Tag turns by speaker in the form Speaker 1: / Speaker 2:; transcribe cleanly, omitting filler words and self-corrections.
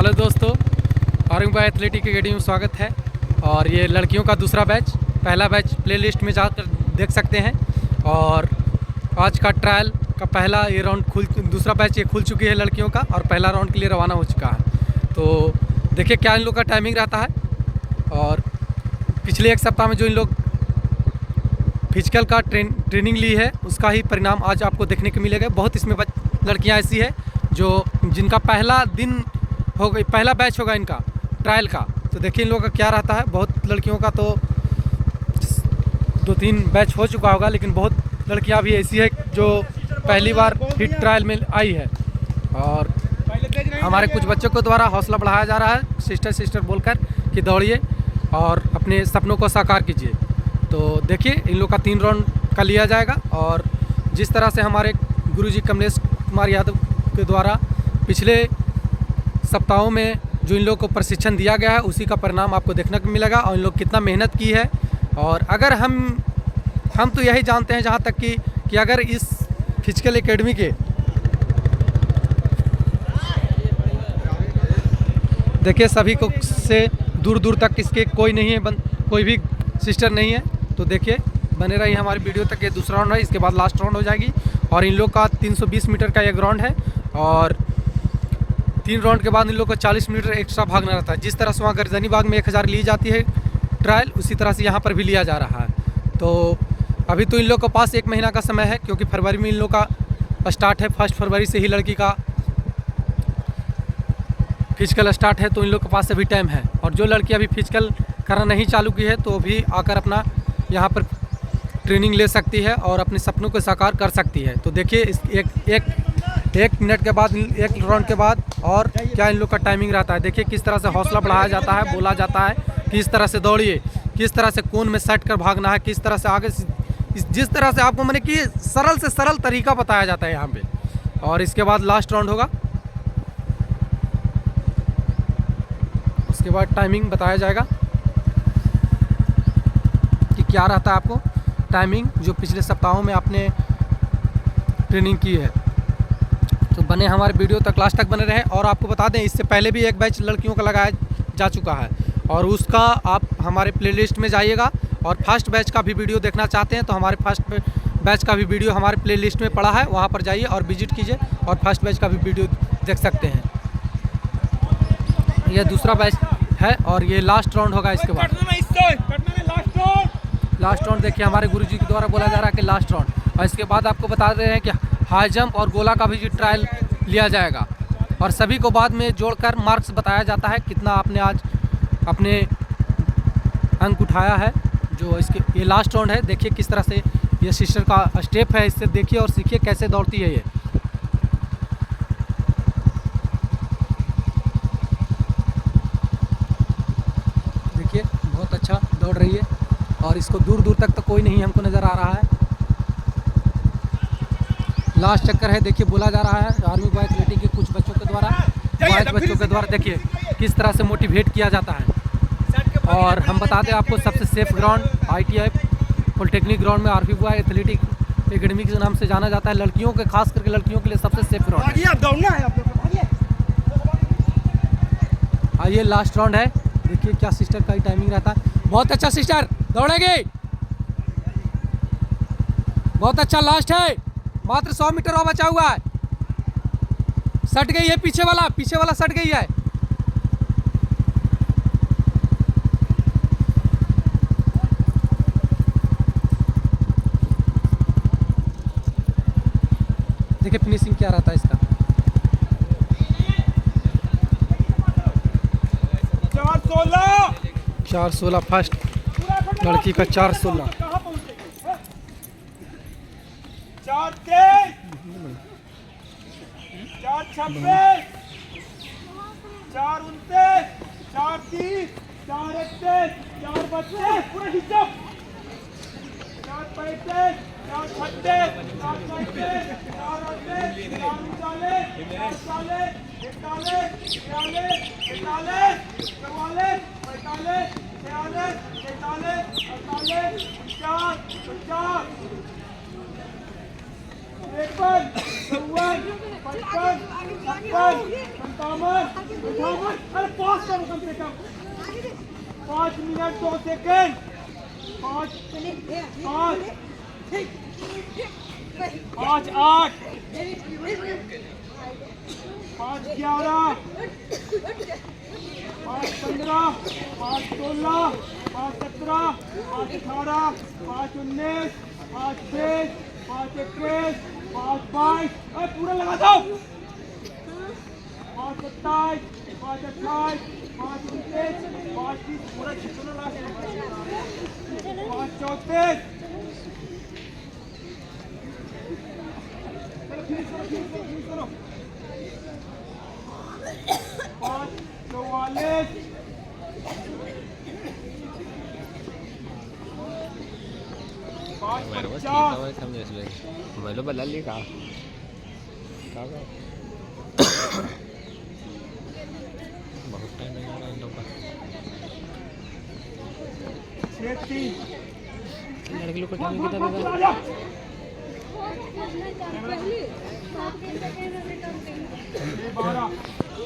Speaker 1: Hello दोस्तों, Aurangabad athletic academy में स्वागत है। और ये लड़कियों का दूसरा बैच, पहला बैच प्लेलिस्ट में जाकर देख सकते हैं। और आज का ट्रायल का पहला ये राउंड दूसरा बैच ये खुल चुकी है लड़कियों का, और पहला राउंड के लिए रवाना हो चुका है। तो देखिए क्या इन लोग का टाइमिंग रहता है। और पिछले एक सप्ताह में जो इन लोग फिजिकल का ट्रेनिंग ली है, उसका ही परिणाम आज आपको देखने को मिलेगा। बहुत इसमें लड़कियां ऐसी है जो जिनका पहला दिन हो गई, पहला बैच होगा इनका ट्रायल का। तो देखिए इन लोगों का क्या रहता है। बहुत लड़कियों का तो 2-3 बैच हो चुका होगा, लेकिन बहुत लड़कियां भी ऐसी है जो पहली बार हिट ट्रायल में आई है। और हमारे कुछ बच्चों को द्वारा हौसला बढ़ाया जा रहा है, सिस्टर बोलकर कि दौड़िए और अपने सपनों को साकार कीजिए। तो देखिए इन लोग का 3 राउंड का लिया जाएगा। और जिस तरह से हमारे गुरुजी कमलेश कुमार यादव के द्वारा पिछले सप्ताहों में जो इन लोगों को प्रशिक्षण दिया गया है, उसी का परिणाम आपको देखने को मिलेगा। और इन लोग कितना मेहनत की है। और अगर हम तो यही जानते हैं जहाँ तक कि अगर इस फिजिकल एकेडमी के देखिए सभी को से दूर दूर तक इसके कोई नहीं है, कोई भी सिस्टर नहीं है। तो देखिए बने रही हमारी वीडियो तक। ये दूसरा राउंड है, इसके बाद लास्ट राउंड हो जाएगी। और इन लोग का 320 मीटर का एक राउंड है, और 3 राउंड के बाद इन लोग को 40 मीटर एक्स्ट्रा भागना रहता है। जिस तरह से वहाँ गर्जनी बाग में 1000 ली जाती है ट्रायल, उसी तरह से यहाँ पर भी लिया जा रहा है। तो अभी तो इन लोग के पास 1 महीना का समय है, क्योंकि फरवरी में इन लोग का स्टार्ट है। 1 फरवरी से ही लड़की का फिजिकल स्टार्ट है, तो इन लोग के पास अभी टाइम है। और जो लड़की अभी फिजिकल करना नहीं चालू की है, तो भी आकर अपना यहाँ पर ट्रेनिंग ले सकती है और अपने सपनों को साकार कर सकती है। तो देखिए इस एक मिनट के बाद, एक राउंड के बाद और क्या इन लोग का टाइमिंग रहता है। देखिए किस तरह से हौसला बढ़ाया जाता है, बोला जाता है किस तरह से दौड़िए, किस तरह से कोन में सेट कर भागना है, किस तरह से आगे जिस तरह से आपको मैंने कि सरल से सरल तरीका बताया जाता है यहाँ पे। और इसके बाद लास्ट राउंड होगा, उसके बाद टाइमिंग बताया जाएगा कि क्या रहता है आपको टाइमिंग, जो पिछले सप्ताहों में आपने ट्रेनिंग की है। तो बने हमारे वीडियो तक, लास्ट तक बने रहे। और आपको बता दें, इससे पहले भी एक बैच लड़कियों का लगाया जा चुका है, और उसका आप हमारे प्लेलिस्ट में जाइएगा। और फर्स्ट बैच का भी वीडियो देखना चाहते हैं तो हमारे फर्स्ट बैच का भी वीडियो हमारे प्लेलिस्ट में पड़ा है, वहाँ पर जाइए और विजिट कीजिए, और फर्स्ट बैच का भी वीडियो देख सकते हैं। यह दूसरा बैच है और ये लास्ट राउंड होगा। इसके बाद लास्ट राउंड देखिए हमारे गुरुजी के द्वारा बोला जा रहा है कि लास्ट राउंड। और इसके बाद आपको बता रहे हैं कि हाई जंप और गोला का भी ट्रायल लिया जाएगा। और सभी को बाद में जोड़कर मार्क्स बताया जाता है, कितना आपने आज अपने अंक उठाया है। जो इसके ये लास्ट राउंड है। देखिए किस तरह से ये सिस्टर का स्टेप है, इससे देखिए और सीखिए कैसे दौड़ती है ये। देखिए बहुत अच्छा दौड़ रही है, और इसको दूर दूर तक तो कोई नहीं हमको नज़र आ रहा है। लास्ट चक्कर है। देखिए बोला जा रहा है आर्मी बॉय एथलेटिक के कुछ बच्चों के द्वारा, बॉयज बच्चों के द्वारा देखिए किस तरह से मोटिवेट किया जाता है। और हम बता दें आपको, सबसे safe ground ITI polytechnic ground में आर्मी बॉय एथलेटिक एकेडमी के नाम से जाना जाता है। लड़कियों के, खास करके लड़कियों के लिए सबसे सेफ ग्राउंड है। आइए लास्ट राउंड है। देखिए क्या सिस्टर का ही टाइमिंग रहता है। बहुत अच्छा सिस्टर दौड़ेगी, बहुत अच्छा। लास्ट है, मात्र 100 मीटर और बचा हुआ है। सट गई है, पीछे वाला सट गई है। देखिए फिनिशिंग क्या रहता है इसका। 4:16 फर्स्ट लड़की का 4:16।
Speaker 2: 4:23 4:26 4:29 4:30 4:31 4:32 पूरा हिस्सा 4:35 4:36 4:37 4:38 4:39 40 41 42 43 44 45 46 47 48 49 50 53 54 55 55 55 57 अरे 5 करो कम से कम 5 मिनट 2 सेकंड 5 5 5 8 5 11 5 15 5 16 5 17 5 18 5 19 5 20 5 21 5 22 अरे पूरा लगा दो 5 27 5 28 5 29 5 30 पूरा खींचो last 5 34 5 44
Speaker 3: Bueno, pues sí,
Speaker 2: 50
Speaker 3: acabo de cambiar eso. Me lo bala liga. Cago. बहुत टाइम लगा रहा है इन लोग का
Speaker 2: 36
Speaker 3: लड़के लोग को टाइम कितना लगा
Speaker 2: पहले 12